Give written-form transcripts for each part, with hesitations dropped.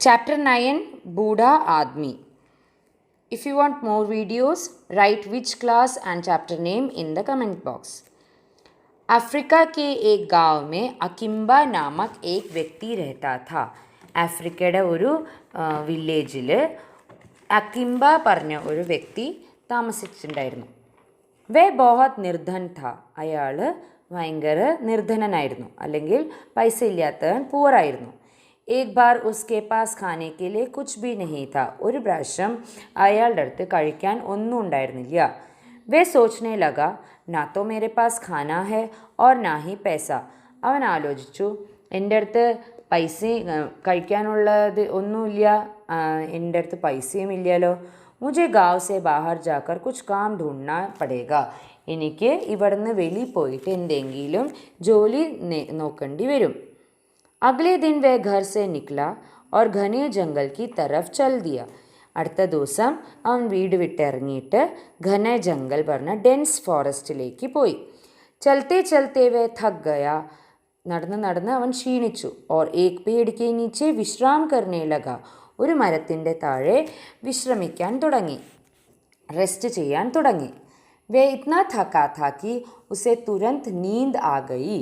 Chapter 9 Buddha Admi. If you want more videos, write which class and chapter name in the comment box. Africa के एक गांव में अकिम्बा नामक एक व्यक्ति रहता था. അഫ്രിക്കയുടെ ഒരു വില്ലേജിൽ അക്കിംബ പറഞ്ഞ ഒരു വ്യക്തി താമസിച്ചിട്ടുണ്ടായിരുന്നു. വേ ബഹുത് നിർധൻ ഥ, അയാൾ ഭയങ്കര നിർധനനായിരുന്നു, അല്ലെങ്കിൽ പൈസ ഇല്ലാത്തവൻ, പൂറായിരുന്നു. एक बार उसके पास खाने के लिए कुछ भी नहीं था. ഒരു പ്രാവശ്യം അയാളുടെ അടുത്ത് കഴിക്കാൻ ഒന്നും ഉണ്ടായിരുന്നില്ല. വേ സോച്ചനെ ലഗ നാ തോ മേരെ പാസ് ഖാന ഹെ ഓർ നാ ഹി പൈസ. അവൻ ആലോചിച്ചു, എൻ്റെ അടുത്ത് പൈസ കഴിക്കാനുള്ളത് ഒന്നുമില്ല, എൻ്റെ അടുത്ത് പൈസയും ഇല്ലല്ലോ. മുझे गाँव से बाहर जाकर कुछ काम ढूंढना पड़ेगा. എനിക്ക് ഇവിടുന്ന് വെളിയിൽ പോയിട്ട് എന്തെങ്കിലും ജോലി നോക്കേണ്ടി വരും. अगले दिन वह घर से निकला और घने जंगल की तरफ चल दिया. അടുത്ത ദിവസം അവൻ വീട് വിട്ടിറങ്ങിയിട്ട് ഘന ജംഗൽ പറഞ്ഞ ഡെൻസ് ഫോറസ്റ്റിലേക്ക് പോയി. ചലത്തെ ചലത്തെ വേ थक गया. നടന്ന് നടന്ന് അവൻ ക്ഷീണിച്ചു. और एक पेड़ के नीचे विश्राम करने लगा. ഒരു മരത്തിൻ്റെ താഴെ വിശ്രമിക്കാൻ തുടങ്ങി, റെസ്റ്റ് ചെയ്യാൻ തുടങ്ങി. വേ ഇത്നാ थका था कि उसे तुरंत नींद आ गई.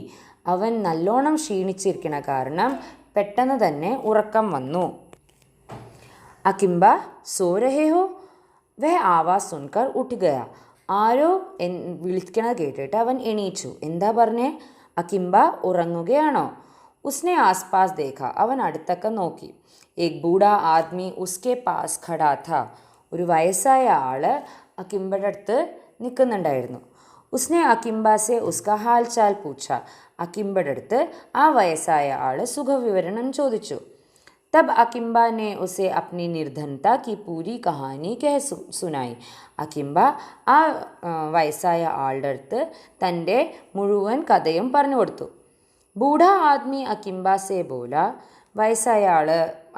അവൻ നല്ലോണം ക്ഷീണിച്ചിരിക്കണ കാരണം പെട്ടെന്ന് തന്നെ ഉറക്കം വന്നു. അക്കിംബ സോ രഹേ ഹോ. വേ ആവാസ് സുൻകർ ഉഠ് ഗയ. ആരോ വിളിക്കണത് കേട്ടിട്ട് അവൻ എണീച്ചു. എന്താ പറഞ്ഞേ? അക്കിംബ ഉറങ്ങുകയാണോ? ഉസ്നെ ആസ്പാസ് ദേഖ. അവൻ അടുത്തൊക്കെ നോക്കി. ഏക് ബൂഢാ ആദ്മി ഉസ്കെ പാസ് ഖടാ ഥ. ഒരു വയസ്സായ ആള് അക്കിംബയുടെ അടുത്ത് നിൽക്കുന്നുണ്ടായിരുന്നു. ഉസ്നെ അക്കിംബ സെ ഉസ്കാ ഹാൽ ചാൽ പൂച്ച. അക്കിംബയുടെ അടുത്ത് ആ വയസ്സായ ആൾ സുഖവിവരണം ചോദിച്ചു. തബ് അക്കിംബ ने उसे अपनी निर्धनता की पूरी कहानी कह सुनाई. അക്കിംബ ആ വയസ്സായ ആളുടെ അടുത്ത് തൻ്റെ മുഴുവൻ കഥയും പറഞ്ഞു കൊടുത്തു. ബൂഢാ ആദ്മി അക്കിംബ സെ ബോല. വയസ്സായ ആൾ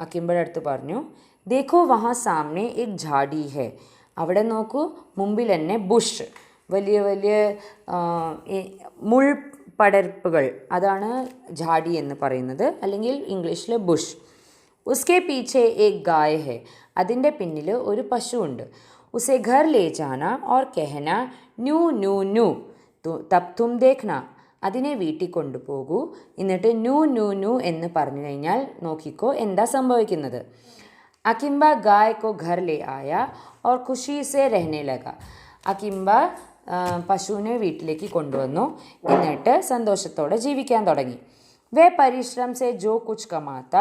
അക്കിംബയുടെ അടുത്ത് പറഞ്ഞു, ദേഖോ വഹാ സാമനെ എക് ഝാഡി ഹെ. അവിടെ നോക്കൂ, മുമ്പിൽ തന്നെ ബുഷ്, വലിയ വലിയ മുൾപടർപ്പുകൾ, അതാണ് ഝാഡി എന്ന് പറയുന്നത്, അല്ലെങ്കിൽ ഇംഗ്ലീഷിൽ ബുഷ്. ഉസ്കെ പീछे एक गाय है. അതിൻ്റെ പിന്നിൽ ഒരു പശുവുണ്ട്. ഉസെ ഘർ ലേ ജാന ഓർ കഹന ന്യൂ ന്യൂ ന്യൂ തബ് തും ദേഖ്ന. അതിനെ വീട്ടിൽ കൊണ്ടുപോകൂ, എന്നിട്ട് ന്യൂ ന്യൂ ന്യൂ എന്ന് പറഞ്ഞു കഴിഞ്ഞാൽ നോക്കിക്കോ എന്താ സംഭവിക്കുന്നത്. അക്കിംബ ഗായ് കോ ഘർ ലേ ആയ ഓർ ഖുഷി സെ രഹനെ ലഗ. അക്കിംബ പശുവിനെ വീട്ടിലേക്ക് കൊണ്ടുവന്നു, എന്നിട്ട് സന്തോഷത്തോടെ ജീവിക്കാൻ തുടങ്ങി. വേ പരിശ്രം സെ ജോ കുച്ച് കമാത്ത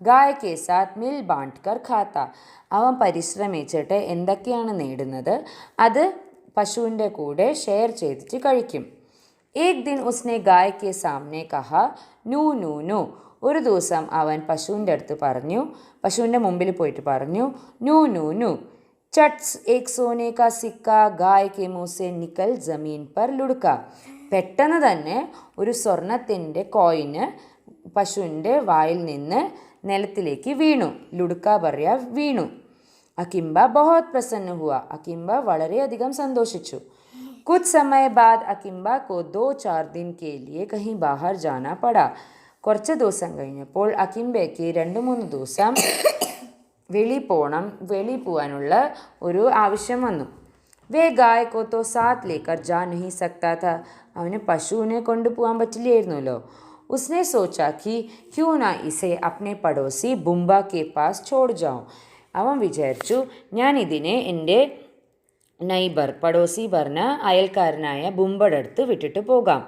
ഗായ് കെ സാത്ത് മിൽ ബാണ്ട് കർ ഖാത്ത. അവൻ പരിശ്രമിച്ചിട്ട് എന്തൊക്കെയാണ് നേടുന്നത് അത് പശുവിൻ്റെ കൂടെ ഷെയർ ചെയ്തിട്ട് കഴിക്കും. ഏക് ദിൻ ഉസ്നെ ഗായ് കെ സാമനെ കഹ നൂ നൂ നൂ. ഒരു ദിവസം അവൻ പശുവിൻ്റെ അടുത്ത് പറഞ്ഞു, പശുവിൻ്റെ മുമ്പിൽ പോയിട്ട് പറഞ്ഞു, നൂ നൂ നൂ. ചട്സ് ഏക് സോനെ കാ സിക്ക ഗായ് കെ മുഹ് സെ നിക്കൽ ജമീൻ പർ ലുടുക്ക. പെട്ടെന്ന് തന്നെ ഒരു സ്വർണത്തിൻ്റെ കോയിന് പശുവിൻ്റെ വായിൽ നിന്ന് നിലത്തിലേക്ക് വീണു. ലുടുക്ക പറയാ വീണു. അക്കിംബ ബഹുത് പ്രസന്ന ഹുവ. അക്കിംബ വളരെയധികം സന്തോഷിച്ചു. കുച്ച് സമയ ബാദ് അക്കിംബ കോ 2-4 दिन के लिए कहीं बाहर जाना पड़ा. കുറച്ച് ദിവസം കഴിഞ്ഞപ്പോൾ അക്കിംബയ്ക്ക് 2-3 ദിവസം വെളിയിൽ പോകാനുള്ള ഒരു ആവശ്യം വന്നു. വേ ഗായ് കോ തോ സാത്ത് ലേക്കർ ജാ നഹീ സക്താ ഥ. അവന് പശുവിനെ കൊണ്ടുപോകാൻ പറ്റില്ലായിരുന്നല്ലോ. ഉസ്നെ സോച്ചാ കി ക്യൂ നാ ഇസെ അപ്നെ പടോസി ബുംബ കെ പാസ് ഛോഡ് ജാऊं. അവൻ വിചാരിച്ചു, ഞാൻ ഇതിനെ എൻ്റെ നൈബർ, പടോസി പറഞ്ഞ അയൽക്കാരനായ ബുംബയുടെ അടുത്ത് വിട്ടിട്ട് പോകാം.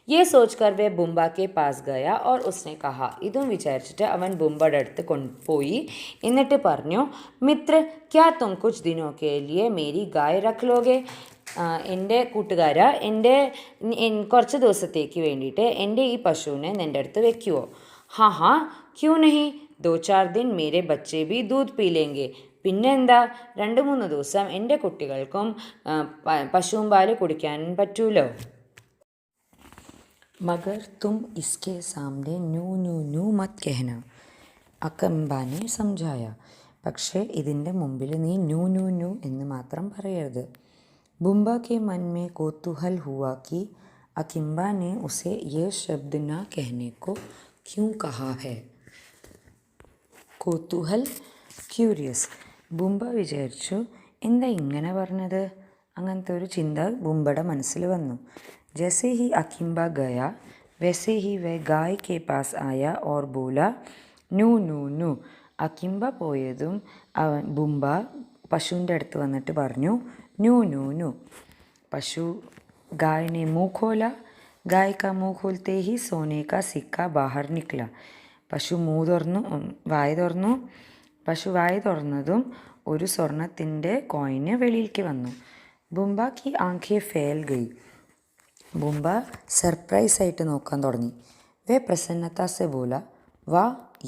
ये सोचकर वह बुम्बा के पास गया और उसने कहा. ഇതും വിചാരിച്ചിട്ട് അവൻ ബുംബയുടെ അടുത്ത് കൊണ്ടുപോയി, എന്നിട്ട് പറഞ്ഞു, മിത്ര ക്യാ തും കുച്ച് ദിനോ കെ ലിയെ മേരി ഗായ് രഖ് ലോഗെ. എൻ്റെ കൂട്ടുകാരാ, കുറച്ച് ദിവസത്തേക്ക് വേണ്ടിയിട്ട് എൻ്റെ ഈ പശുവിനെ നിൻ്റെ അടുത്ത് വെക്കുവോ? ഹാ ഹാ ക്യൂ നഹി 2-4 दिन മേരെ ബच्चे भी दूध पी लेंगे. പിന്നെന്താ, 2-3 ദിവസം എൻ്റെ കുട്ടികൾക്കും പശുവും പാല് കുടിക്കാൻ പറ്റൂലോ. മഗർ തും ഇസ്കെ സാമനെ ന്യൂ ന്യൂ ന്യൂ മത് കഹന. അക്കിംബാനെ സംജായ. പക്ഷേ ഇതിൻ്റെ മുമ്പിൽ നീ ന്യൂ ന്യൂ ന്യൂ എന്ന് മാത്രം പറയരുത്. ബുംബ കെ മൻ മേ കോതുഹൽ ഹുവാ കി അക്കിംബ ने उसे ये शब्द ना कहने को क्यों कहा है. കോതൂഹൽ ക്യൂരിയസ്. ബുംബ വിചാരിച്ചു, എന്താ ഇങ്ങനെ പറഞ്ഞത്? അങ്ങനത്തെ ഒരു ചിന്ത ബുംബയുടെ മനസ്സിൽ വന്നു. ജैसे ही अकिम्बा गया वैसे ही वह गाय के पास आया और बोला नू नू नू. അക്കിംബ പോയതും ബുംബ പശുവിൻ്റെ അടുത്ത് വന്നിട്ട് പറഞ്ഞു ന്യൂ ന്യൂ ന്യൂ. പശു गाय ने मुँह खोला. गाय का मुँह खोलते ही सोने का सिक्का बाहर निकला. പശു വായ തുറന്നതും ഒരു സ്വർണത്തിൻ്റെ കോയിന് വെളിയിലേക്ക് വന്നു. ബുംബ की आंखें फैल गई. ബുംബ സർപ്രൈസ് ആയിട്ട് നോക്കാൻ തുടങ്ങി. വേ പ്രസന്നത സെ ബോല വാ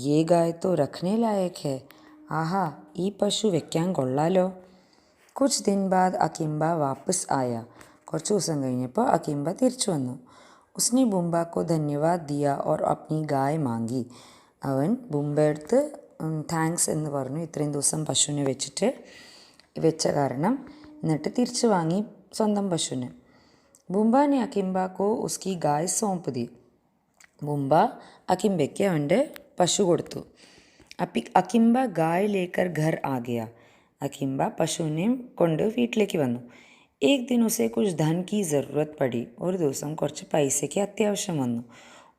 യേ ഗായ തോ രഖ്നെ ലായക് ഹെ. ആഹാ, ഈ പശു വെക്കാൻ കൊള്ളാലോ. കുച്ച് ദിൻ ബാദ് അക്കിംബ വാപ്പസ് ആയ. കുറച്ച് ദിവസം കഴിഞ്ഞപ്പോൾ അക്കിംബ തിരിച്ചു വന്നു. ഉസ്നെ ബുംബ കോ ധന്യവാദ് ദിയ ഓർ അപ്നി ഗായ് മാങ്കി. അവൻ ബുംബയെടുത്ത് താങ്ക്സ് എന്ന് പറഞ്ഞു, ഇത്രയും ദിവസം പശുവിനെ വെച്ച കാരണം. എന്നിട്ട് തിരിച്ചു വാങ്ങി സ്വന്തം പശുവിനെ. ബുംബ ने अकिम्बा को उसकी गाय सौंप दी. ബുംബ അക്കിംബയ്ക്ക് അവൻ്റെ പശു കൊടുത്തു. അക്കിംബ ഗായ് ലേക്കർ ഘർ ആ ഗയ. അക്കിംബ പശുവിനെയും കൊണ്ട് വീട്ടിലേക്ക് വന്നു. ഏക് ദിൻ ഉസെ കുച്ച് ധൻ കി ജറൂരത്ത് പടി. ഒരു ദിവസം കുറച്ച് പൈസയ്ക്ക് അത്യാവശ്യം വന്നു.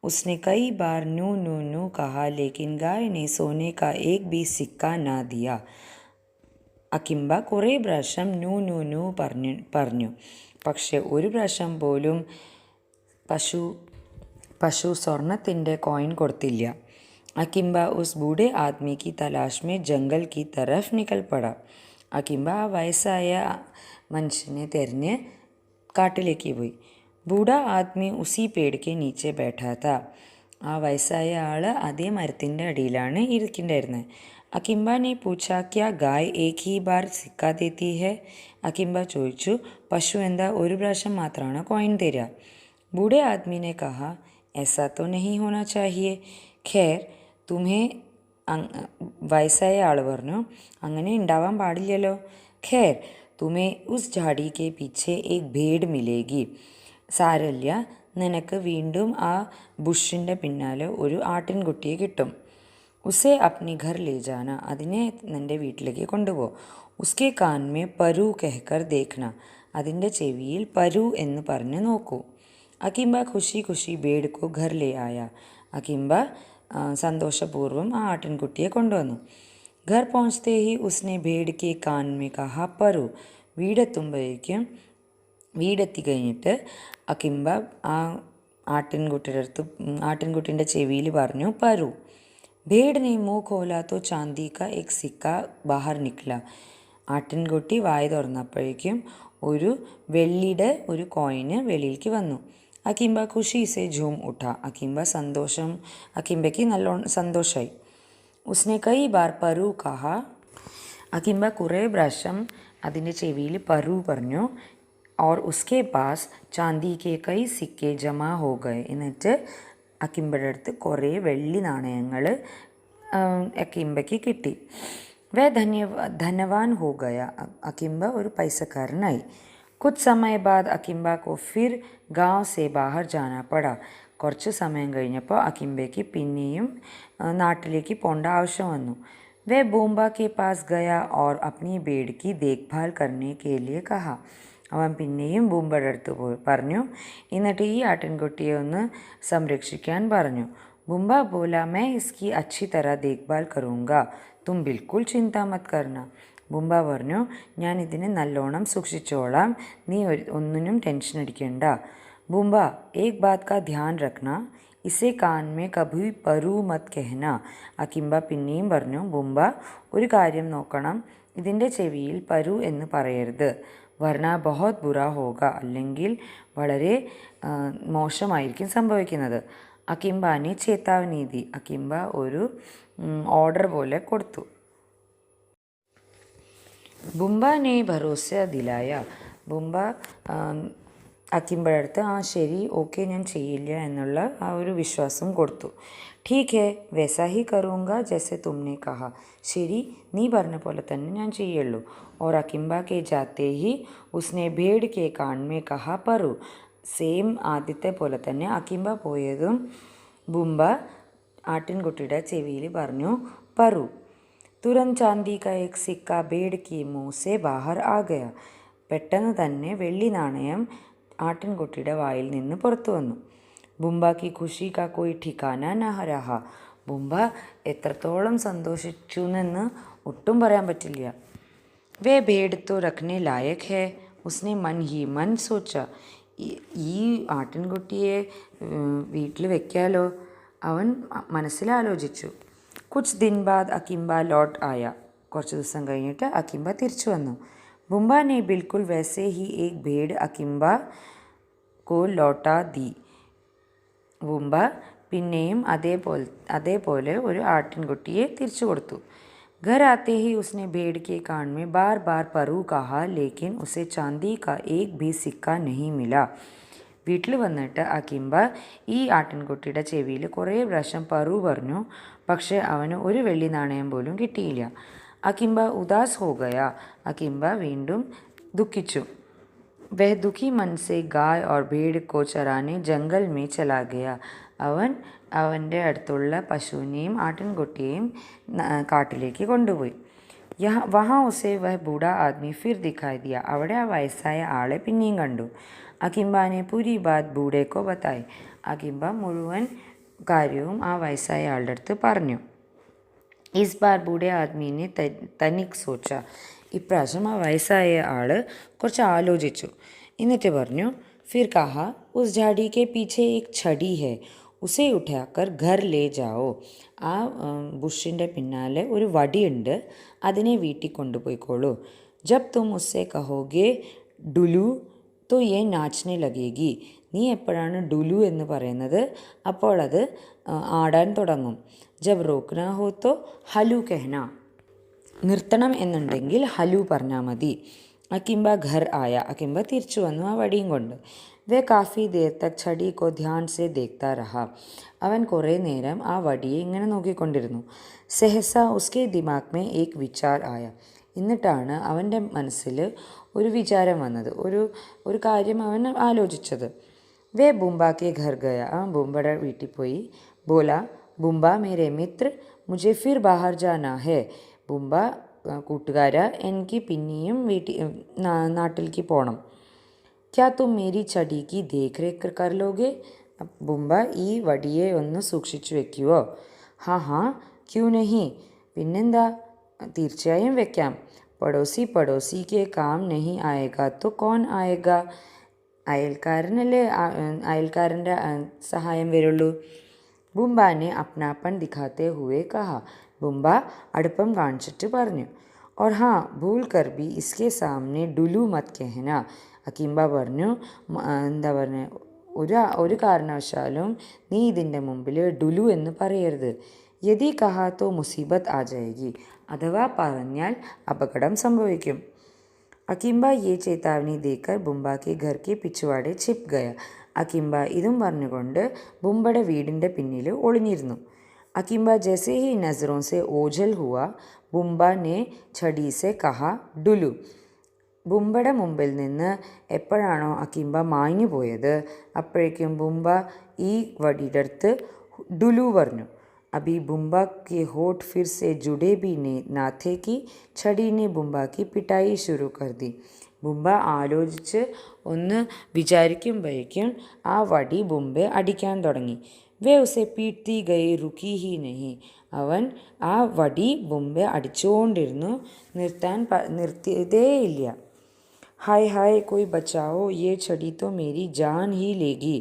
उसने कई बार नू नू नू कहा लेकिन गाय ने सोने का एक भी सिक्का ना दिया. അക്കിംബ കുറേ പ്രാവശ്യം നൂ നൂ നൂ പറഞ്ഞു. പക്ഷെ ഒരു പ്രാവശ്യം പോലും പശു സ്വർണത്തിൻ്റെ കോയിൻ കൊടുത്തില്ല. അക്കിംബ ഉസ് ബൂഢെ ആദ്മി കി തലാഷ് മേ ജംഗൽ കി തരഫ് നിക്കൽ പട. അക്കിംബ ആ വയസ്സായ മനുഷ്യനെ തിരഞ്ഞ് കാട്ടിലേക്ക് പോയി. ബൂഢ ആദ്മി ഉസി പേട് കെ നീച്ചെ ബൈഠാ താ. ആ വയസ്സായ ആൾ അതേ മരത്തിൻ്റെ അടിയിലാണ് ഇരിക്കുന്നുണ്ടായിരുന്നത്. അക്കിംബ ने पूछा क्या गाय एक ही बार सिक्का देती है. അക്കിംബ ചോദിച്ചു, പശു എന്താ ഒരു പ്രാവശ്യം മാത്രമാണ് കോയിൻ തരിക? बूढ़े आदमी ने कहा ऐसा तो नहीं होना चाहिए. खैर तुम्हें. വയസ്സായ ആൾ പറഞ്ഞു, അങ്ങനെ ഉണ്ടാവാൻ പാടില്ലല്ലോ. ഖേർ തുമേ ഉസ് ജാടി കെ പീछे एक भेड़ मिलेगी. സാരല്ല, നിനക്ക് വീണ്ടും ആ ബുഷിൻ്റെ പിന്നാലെ ഒരു ആട്ടിൻകുട്ടിയെ കിട്ടും. ഉസെ അപ്നി ഘർ ലേ ജാന. അതിനെ നിൻ്റെ വീട്ടിലേക്ക് കൊണ്ടുപോ. ഉസ്കെ കാൻ മേ പരു കെഹ്കർ ദേഖ്ന. അതിൻ്റെ ചെവിയിൽ പരു എന്ന് പറഞ്ഞ് നോക്കൂ. അക്കിംബ ഖുഷി ഖുഷി ബേഡ് കോ ഘർ ലേ ആയ. അക്കിംബ സന്തോഷപൂർവ്വം ആ ആട്ടിൻകുട്ടിയെ കൊണ്ടുവന്നു. ഘർ പहुँचते ही उसने भेड़ के कान में कहा പരു. വീടെത്തി കഴിഞ്ഞിട്ട് അക്കിംബ ആ ആട്ടിൻകുട്ടിൻ്റെ ചെവിയിൽ പറഞ്ഞു പരു. भेड़ ने मुँह खोला तो चांदी का एक सिक्का बाहर निकला. ആട്ടിൻകുട്ടി വായ തുറന്നപ്പോഴേക്കും ഒരു വെള്ളിയുടെ ഒരു കോയിന് വെളിയിലേക്ക് വന്നു. അക്കിംബ ഖുഷി സെ ഝൂം ഉഠ. അക്കിംബയ്ക്ക് നല്ലോണം സന്തോഷമായി. ഉസ്നെ കൈ ബാർ പരു കഹ. അക്കിംബ കുറേ പ്രാവശ്യം അതിൻ്റെ ചെവിയിൽ പരു പറഞ്ഞു. और उसके पास चांदी के कई सिक्के जमा हो गए. എന്നിട്ട് അക്കിംബയുടെ അടുത്ത് കുറേ വെള്ളി നാണയങ്ങൾ അക്കിംബയ്ക്ക് കിട്ടി. വേ ധനവാൻ ഹോ ഗയ. അക്കിംബ ഒരു പൈസക്കാരനായി. കുച്ച് സമയ ബാദ് അക്കിംബ കോ ഫിർ ഗാവ് സെ ബാഹർ ജാന പട. കുറച്ച് സമയം കഴിഞ്ഞപ്പോൾ അക്കിംബയ്ക്ക് പിന്നെയും നാട്ടിലേക്ക് പോകേണ്ട ആവശ്യം വന്നു. വേ ബൂംബ കെ പാസ് ഗയ और अपनी भेड़ की देखभाल करने के लिए कहा. അവൻ പിന്നെയും ബൂംബയുടെ അടുത്ത് പറഞ്ഞു, എന്നിട്ട് ഈ ആട്ടിൻകുട്ടിയെ ഒന്ന് സംരക്ഷിക്കാൻ പറഞ്ഞു. ബുംബ ബോല മേ ഇസ്കി അച്ഛി തറ ദേഖ്ഭാൽ കറൂങ്ക. തും ബിൽക്കുൽ ചിന്ത മത് കർണ. ബുംബ പറഞ്ഞു, ഞാൻ ഇതിനെ നല്ലോണം സൂക്ഷിച്ചോളാം, നീ ഒന്നിനും ടെൻഷൻ അടിക്കണ്ട. ബുംബ ഏക് ബാത് കാ ധ്യാൻ രഖ്ന. ഇസേ കാൻ മേ കഭി പരു മത് കെഹ്ന. അക്കിംബ പിന്നെയും പറഞ്ഞു, ബുംബ ഒരു കാര്യം നോക്കണം, ഇതിൻ്റെ ചെവിയിൽ പരു എന്ന് പറയരുത്. വർണ ബഹുത് ബുറാ ഹോഗ. അല്ലെങ്കിൽ വളരെ മോശമായിരിക്കും സംഭവിക്കുന്നത്. അക്കിംബാനെ ചേതാവനി ദി. അക്കിംബ ഒരു ഓർഡർ പോലെ കൊടുത്തു. ബുംബാനെ ഭരോസ ദിലായ. ബുംബ അക്കിംബയുടെ അടുത്ത് ശരി, ഓക്കെ, ഞാൻ ചെയ്യില്ല എന്നുള്ള ആ ഒരു വിശ്വാസം കൊടുത്തു. ठीक है वैसा ही करूँगा जैसे तुमने कहा. ശരി, നീ പറഞ്ഞ പോലെ തന്നെ ഞാൻ ചെയ്യുള്ളൂ. और अकिम्बा के जाते ही उसने भेड़ के कान में कहा परू. സെയിം ആദ്യത്തെ പോലെ തന്നെ അക്കിംബ പോയതും ബുംബ ആട്ടിൻകുട്ടിയുടെ ചെവിയിൽ പറഞ്ഞു പരു. തുരന്ത് ചാന്ദി കാ ഏക് സിക്ക ബേഡ് കി മുഹ് സെ ബാഹർ ആ ഗയ. പെട്ടെന്ന് തന്നെ വെള്ളി നാണയം ആട്ടിൻകുട്ടിയുടെ വായിൽ നിന്ന് പുറത്തു വന്നു. ബുംബ കി ഖുഷി കാ കോയി ഠിക്കാന ന രഹ. ബുംബ എത്രത്തോളം സന്തോഷിച്ചുവെന്ന് ഒട്ടും പറയാൻ പറ്റില്ല. വേ ഭേഡ് തോ രഖ്നെ ലായക് ഹേ, ഉസ്നെ മൻ ഹി മൻ സോച്ച. ഈ ആട്ടിൻകുട്ടിയെ വീട്ടിൽ വെക്കാലോ, അവൻ മനസ്സിലാലോചിച്ചു. കുച്ച് ദിൻ ബാദ് അക്കിംബ ലോട്ട് ആയ. കുറച്ച് ദിവസം കഴിഞ്ഞിട്ട് അക്കിംബ തിരിച്ചു വന്നു. ബുംബ നെ ബിൽക്കുൽ വൈസെ ഹി ഏക് ഭേഡ് അക്കിംബ കോ ലോട്ടാ ദി. ബുംബ പിന്നെയും അതേപോലെ ഒരു ആട്ടിൻകുട്ടിയെ തിരിച്ചു കൊടുത്തു. घर आते ही उसने भेड़ के कान में बार बार परू कहा, लेकिन उसे चांदी का एक भी सिक्का नहीं मिला. വീട്ടിൽ വന്നിട്ട് അക്കിംബ ഈ ആട്ടിൻകുട്ടിയുടെ ചെവിയിൽ കുറേ പ്രാവശ്യം പറു പറഞ്ഞു. പക്ഷേ അവന് ഒരു വെള്ളി നാണയം പോലും കിട്ടിയില്ല. അക്കിംബ ഉദാസ് ഹോ ഗയ. അക്കിംബ വീണ്ടും ദുഃഖിച്ചു. വഹ് ദുഃഖി മൻ സെ ഗായ് or ഭേഡ് co ചരാനെ jungle may ചലാ Gaya. അവൻ അവൻ്റെ അടുത്തുള്ള പശുവിനെയും ആട്ടിൻകുട്ടിയെയും കാട്ടിലേക്ക് കൊണ്ടുപോയി. വഹാ ഉസെ വഹ് ബൂഢ ആദ്മി ഫിർ ദിഖായ് ദിയ. അവിടെ ആ വയസ്സായ ആളെ പിന്നെയും കണ്ടു. അക്കിംബാനെ പൂരി ബാത് ബൂഢേക്കോ ബത്തായി. അക്കിംബ മുഴുവൻ കാര്യവും ആ വയസ്സായ ആളുടെ അടുത്ത് പറഞ്ഞു. ഇസ് ബാർ ബൂഢെ ആദ്മീനെ തനിക് സോച്ച. ഇപ്രാവശ്യം ആ വയസ്സായ ആൾ കുറച്ച് ആലോചിച്ചു. എന്നിട്ട് പറഞ്ഞു, ഫിർ കഹാ ഉസ് ജാടി കെ പീछे एक छड़ी है, ഉസെ ഉഠാക്കർ ഘർ ലേ ജാവോ. ആ ബുഷിൻ്റെ പിന്നാലെ ഒരു വടിയുണ്ട്, അതിനെ വീട്ടിൽ കൊണ്ടുപോയിക്കോളൂ. ജബ് തും ഉസ്സെ കഹോഗെ ഡുലു തോ യേ നാച്നെ ലഗേഗി. നീ എപ്പോഴാണ് ഡുലു എന്ന് പറയുന്നത് അപ്പോൾ അത് ആടാൻ തുടങ്ങും. ജബ് റോക്ന ഹോ തോ ഹലു കെഹ്ന. നിർത്തണം എന്നുണ്ടെങ്കിൽ ഹലു പറഞ്ഞാൽ മതി. അക്കിംബ ഘർ ആയ. അക്കിംബ തിരിച്ചു വന്നു ആ വടിയും കൊണ്ട്. വേ കാഫി ദേർ തക് ഛടി കോ ധ്യാൻ സെ ദേഖ്താ രഹ. അവൻ കുറേ നേരം ആ വടിയെ ഇങ്ങനെ നോക്കിക്കൊണ്ടിരുന്നു. സെഹസ ഉസ്കെ ദിമാഗ് മേ ഏക് വിചാർ ആയ. എന്നിട്ടാണ് അവൻ്റെ മനസ്സിൽ ഒരു വിചാരം വന്നത്, ഒരു കാര്യം അവൻ ആലോചിച്ചത്. വേ ബുംബാക്കെ ഘർ ഗയ. അവൻ ബുംബയുടെ വീട്ടിൽ പോയി. ബോല, ബുംബ മേരെ മിത്ര, മുझे ഫിർ ബാഹർ ജാനാ ഹേ. ബുംബ, കൂട്ടുകാര, എനിക്ക് പിന്നെയും നാട്ടിലേക്ക് പോകണം. ക്യാ തും മേരി ചടി കി ദേഖ് രേഖ് കർ ലോഗെ. ബുംബ, ഈ വടിയെ ഒന്ന് സൂക്ഷിച്ചു വെക്കുവോ? ഹാ ഹാ ക്യൂ നഹി. പിന്നെന്താ, തീർച്ചയായും വെക്കാം. പടോസി കെ കാം നഹി ആയേഗാ തോ കോൻ ആയേഗാ. അയൽക്കാരൻ്റെ സഹായം വരുള്ളൂ. ബുംബാനെ അപ്നാപ്പൻ ദിഖാത്തെ ഹുവേ കഹാ. ബുംബ അടുപ്പം കാണിച്ചിട്ട് പറഞ്ഞു. और हाँ भूल कर भी इसके सामने डुलू मत कहना. അക്കിംബ പറഞ്ഞു, എന്താ പറഞ്ഞ, ഒരു കാരണവശാലും നീ ഇതിൻ്റെ മുമ്പിൽ ഡുലു എന്ന് പറയരുത്. യദി കഹാ തോ മുസീബത്ത് ആ ജായേഗി. അഥവാ പറഞ്ഞാൽ അപകടം സംഭവിക്കും. അക്കിംബ യേ ചേതാവനി ദേക്കർ ബുംബ കെ ഘർ കെ പിച്ചുവാടെ छिप गया. അക്കിംബ ഇതും പറഞ്ഞുകൊണ്ട് ബുംബയുടെ വീടിൻ്റെ പിന്നിൽ ഒളിഞ്ഞിരുന്നു. അക്കിംബ ജैसे ही नज़रों से ओझल हुआ, ബുംബ നെ ഛടി സെ കഹാ ഡുലു. ബുംബയുടെ മുമ്പിൽ നിന്ന് എപ്പോഴാണോ അക്കിംബ മാഞ്ഞു പോയത് അപ്പോഴേക്കും ബുംബ ഈ വടിയുടെ അടുത്ത് ഡുലു പറഞ്ഞു. അബി ബുംബ കെ ഹോട്ട് ഫിർ സെ ജുഡേ ബി നാ थे कि छड़ी ने बुम्बा की पिटाई शुरू कर दी. ബുംബ ആലോചിച്ച് ഒന്ന് വിചാരിക്കുമ്പോഴേക്കും ആ വടി ബുംബെ അടിക്കാൻ തുടങ്ങി. വേ ഉസെ പീട്തി ഗയി റുക്കി ഹി നഹി. അവൻ ആ വടി ബുംബെ അടിച്ചുകൊണ്ടിരുന്നു, നിർത്തിയതേയില്ല. ഹായ് ഹായ് കോയി ബച്ചാവോ, യേ ഛടി തോ മേരി ജാൻ ഹി ലേഗി.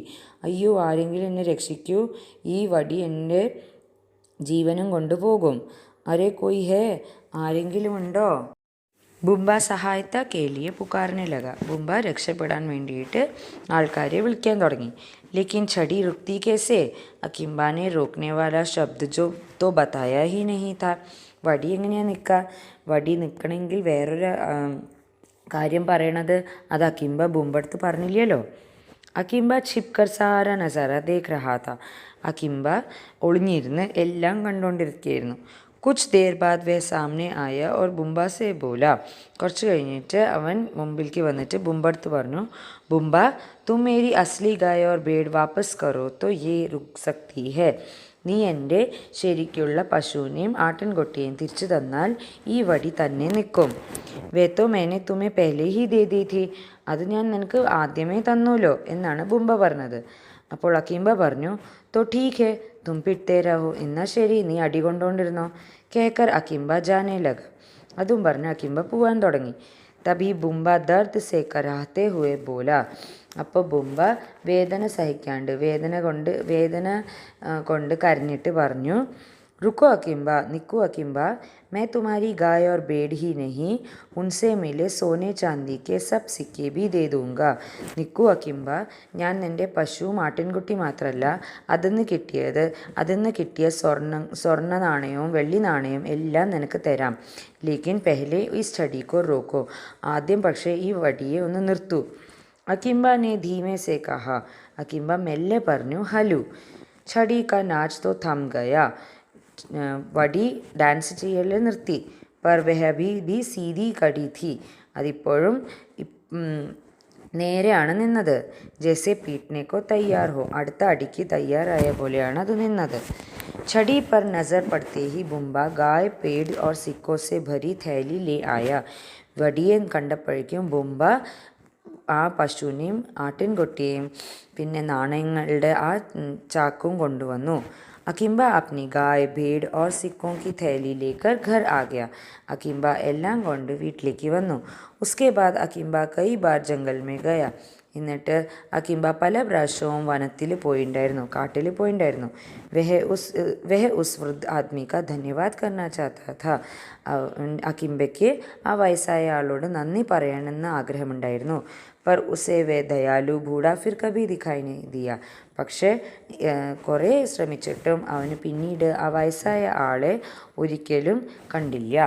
അയ്യോ, ആരെങ്കിലും എന്നെ രക്ഷിക്കൂ, ഈ വടി എൻ്റെ ജീവനും കൊണ്ടുപോകും. അരെ കോയി ഹേ, ആരെങ്കിലും ഉണ്ടോ? ബുംബ സഹായത്ത കേലിയെ പുകാറിനെ ലഗ. ബുംബ രക്ഷപ്പെടാൻ വേണ്ടിയിട്ട് ആൾക്കാരെ വിളിക്കാൻ തുടങ്ങി. ലേക്കിൻ ഛടി റുക്തി കേസെ. അക്കിംബാനെ റോക്നെ വാല ശബ്ദ ജോ തോ ബതായ ഹി നഹി താ. വടി എങ്ങനെയാണ് നിൽക്കുക? വടി നിൽക്കണമെങ്കിൽ വേറൊരു കാര്യം പറയണത് അത് അക്കിംബ ബുംബടുത്ത് പറഞ്ഞില്ലല്ലോ. അക്കിംബ छिपकर सारा नज़ारा देख रहा था. അക്കിംബ ഒളിഞ്ഞിരുന്ന് എല്ലാം കണ്ടുകൊണ്ടിരിക്കുകയായിരുന്നു. കുച്ച് ദേർ ബാദ് വേ സാമനെ ആയ ഓർ ബുംബ സെ ബോല. കുറച്ച് കഴിഞ്ഞിട്ട് അവൻ മുമ്പിലേക്ക് വന്നിട്ട് ബുംബടുത്ത് പറഞ്ഞു, ബുംബ തും മേരി അസ്ലി ഗായ ഓർ ബേഡ് വാപ്പസ് കറോ തോ യേ റുക് സക്തി ഹേ. നീ എൻ്റെ ശരിക്കുള്ള പശുവിനെയും ആട്ടിൻകുട്ടിയെയും തിരിച്ചു തന്നാൽ ഈ വടി തന്നെ നിൽക്കും. വേത്തോ മേനെ തുമെ പെഹലെ ഹി ദേ ദീ ഥി, അത് ഞാൻ നിനക്ക് ആദ്യമേ തന്നൂലോ എന്നാണ് ബുംബ പറഞ്ഞത്. അപ്പോൾ അക്കീംബ പറഞ്ഞു, തോ ഠീക്ക് ഹെ തും പിട്തേ രഹോ, എന്നാൽ ശരി നീ അടി കൊണ്ടുകൊണ്ടിരുന്നോ. കേക്കർ അക്കീംബ ജാനേ ലഗ, അതും പറഞ്ഞ് അക്കീംബ പോവാൻ തുടങ്ങി. തബി ബുംബ ദർദ് സേ കരാഹത്തെ ഹുവെ ബോല, അപ്പോൾ ബുംബ വേദന സഹിക്കാണ്ട് വേദന കൊണ്ട് കരഞ്ഞിട്ട് പറഞ്ഞു, റുക്കോ അക്കിംബ, നിക്കു അക്കിംബ, मैं तुम्हारी गाय और भेड़ ही नहीं उनसे मिले सोने चांदी के सब सिक्के भी दे दूंगा. നിക്കു അക്കിംബ, ഞാൻ നിൻ്റെ പശുവും ആട്ടിൻകുട്ടി മാത്രമല്ല അതിന്ന് കിട്ടിയ സ്വർണ്ണ നാണയവും വെള്ളി നാണയവും എല്ലാം നിനക്ക് തരാം. ലേക്കിൻ പെഹ്ലെ ഈ സ്റ്റഡിക്കോ റോക്കോ, ആദ്യം പക്ഷേ ഈ വടിയെ ഒന്ന് നിർത്തൂ. അക്കിംബ ने धीमे से कहा, അക്കിംബ മെല്ലെ പറഞ്ഞു, ഹലു. छड़ी का नाच तो थम गया, വടി ഡാൻസ് ചെയ്യൽ നിർത്തി. पर वह भी सीधी खड़ी थी, അതിപ്പോഴും നേരെയാണ് നിന്നത്. ജैसे पीटने को तैयार हो, അടുത്ത അടിക്ക് തയ്യാറായ പോലെയാണ് അത് നിന്നത്. छड़ी पर नज़र पड़ते ही बुम्बा गाय पेड़ और सिक्कों से भरी थैली ले आया. വടിയെ കണ്ടപ്പോഴേക്കും ബുംബ ആ പശുവിനെയും ആട്ടിൻകുട്ടിയെയും പിന്നെ നാണയങ്ങളുടെ ആ ചാക്കും കൊണ്ടുവന്നു. അക്കിംബ അപ്നി ഗായ് ഭേഡ് ഓർ സിക്കോं की थैली लेकर घर आ गया. അക്കിംബ എല്ലാം കൊണ്ട് വീട്ടിലേക്ക് വന്നു. उसके बाद അക്കിംബ कई बार जंगल में गया. എന്നിട്ട് അക്കിംബ പല പ്രാവശ്യവും വനത്തിൽ പോയിണ്ടായിരുന്നു, കാട്ടിൽ പോയിണ്ടായിരുന്നു. वह उस वृद्ध आदमी का धन्यवाद करना चाहता था. അക്കിംബയ്ക്ക് ആ വയസ്സായ ആളോട് നന്ദി പറയണമെന്ന് ആഗ്രഹമുണ്ടായിരുന്നു. पर उसे वे दयालु बूढ़ा फिर कभी दिखाई नहीं दिया. പക്ഷേ കുറേ ശ്രമിച്ചിട്ടും അവന് പിന്നീട് ആ വയസ്സായ ആളെ ഒരിക്കലും കണ്ടില്ല.